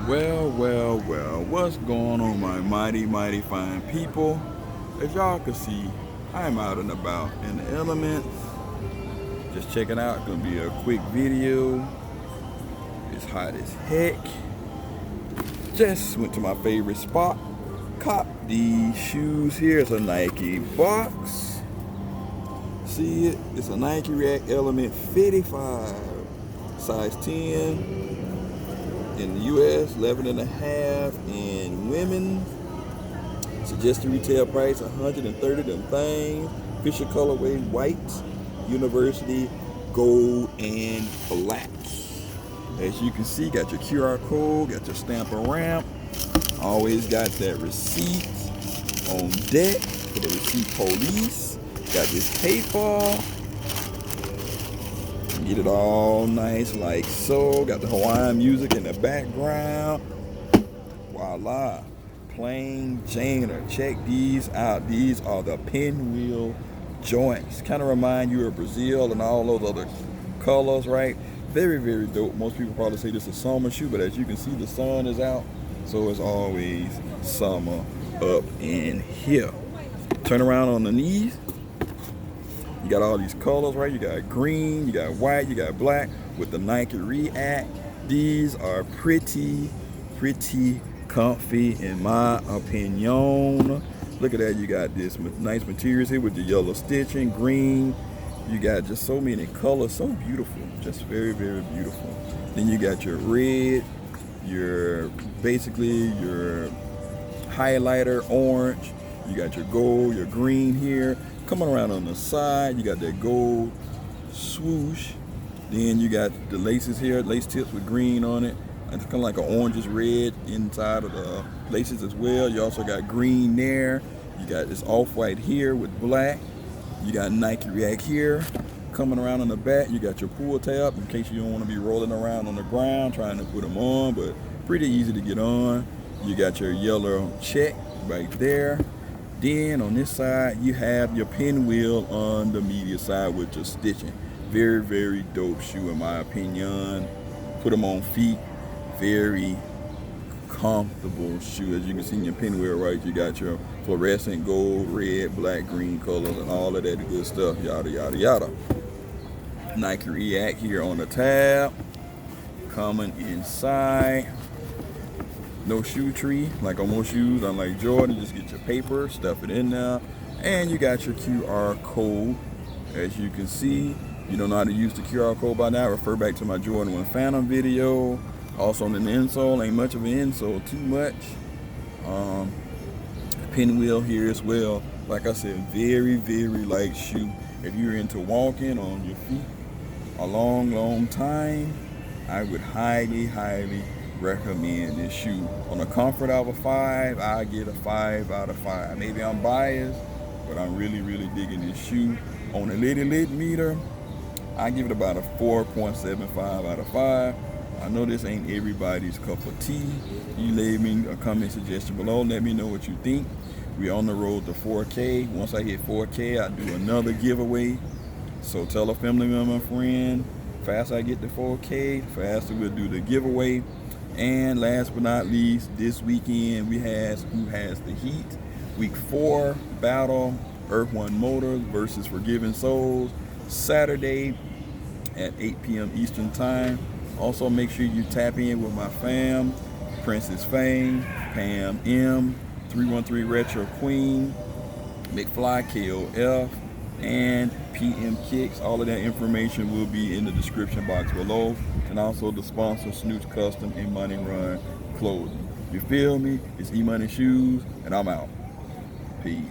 Well, what's going on, my mighty fine people? As y'all can see, I'm out and about in the elements. Just checking out, gonna be a quick video. It's hot as heck. Just went to my favorite spot. Cop these shoes here. It's a Nike box. See it? It's a Nike React Element 55. Size 10. In the US, 11 and a half in women. Suggested retail price, 130 them things. Official colorway, white, university, gold, and black. As you can see, got your QR code, got your stamper ramp. Always got that receipt on deck for the receipt police. Got this paper. Get it all nice like so. Got the Hawaiian music in the background. Voila. Plain Jane. Check these out. These are the pinwheel joints. Kind of remind you of Brazil and all those other colors, right? Very dope. Most people probably say this is a summer shoe, but as you can see, the sun is out. So it's always summer up in here. Turn around on the knees. You got all these colors, right? You got green, you got white, you got black with the Nike React. These are pretty comfy in my opinion. Look at that, you got this nice materials here with the yellow stitching, green. You got just so many colors, so beautiful, just very beautiful. Then you got your red, your highlighter orange. You got your gold, your green here. Coming around on the side, you got that gold swoosh. Then you got the laces here, lace tips with green on it. It's kind of like an orangish red inside of the laces as well. You also got green there. You got this off-white here with black. You got Nike React here. Coming around on the back, you got your pull tab in case you don't want to be rolling around on the ground trying to put them on, but pretty easy to get on. You got your yellow check right there. Then on this side, you have your pinwheel on the media side with your stitching. Very dope shoe in my opinion. Put them on feet. Very comfortable shoe. As you can see in your pinwheel, right, you got your fluorescent gold, red, black, green colors and all of that good stuff. Yada. Nike React here on the tab. Coming inside. No shoe tree, like on most shoes, unlike Jordan, just get your paper, stuff it in there, and you got your QR code. As you can see, you don't know how to use the QR code by now, refer back to my Jordan 1 Phantom video. Also on the insole, ain't much of an insole, too much. Pinwheel here as well. Like I said, very light shoe. If you're into walking on your feet a long time, I would highly recommend this shoe. On a comfort out of 5, I get a 5 out of 5. Maybe I'm biased, but I'm really digging this shoe. On a lit meter, I give it about a 4.75 out of 5. I know this ain't everybody's cup of tea. You leave me a comment suggestion below. Let me know what you think. We're on the road to 4K. Once I hit 4K, I'll do another giveaway. So tell a family member, friend. Faster I get to 4K, faster we'll do the giveaway. And last but not least, this weekend we have Who Has the Heat? Week 4 battle, Earth One Motors versus Forgiven Souls. Saturday at 8 p.m. Eastern Time. Also make sure you tap in with my fam, Princess Fame, Pam M, 313 Retro Queen, MCFLYKOF, and PMKICKZ. All of that information will be in the description box below. And also the sponsor, SNOOCHS Custom and Money Run Clothing. You feel me? It's Emoneyshoes, and I'm out. Peace.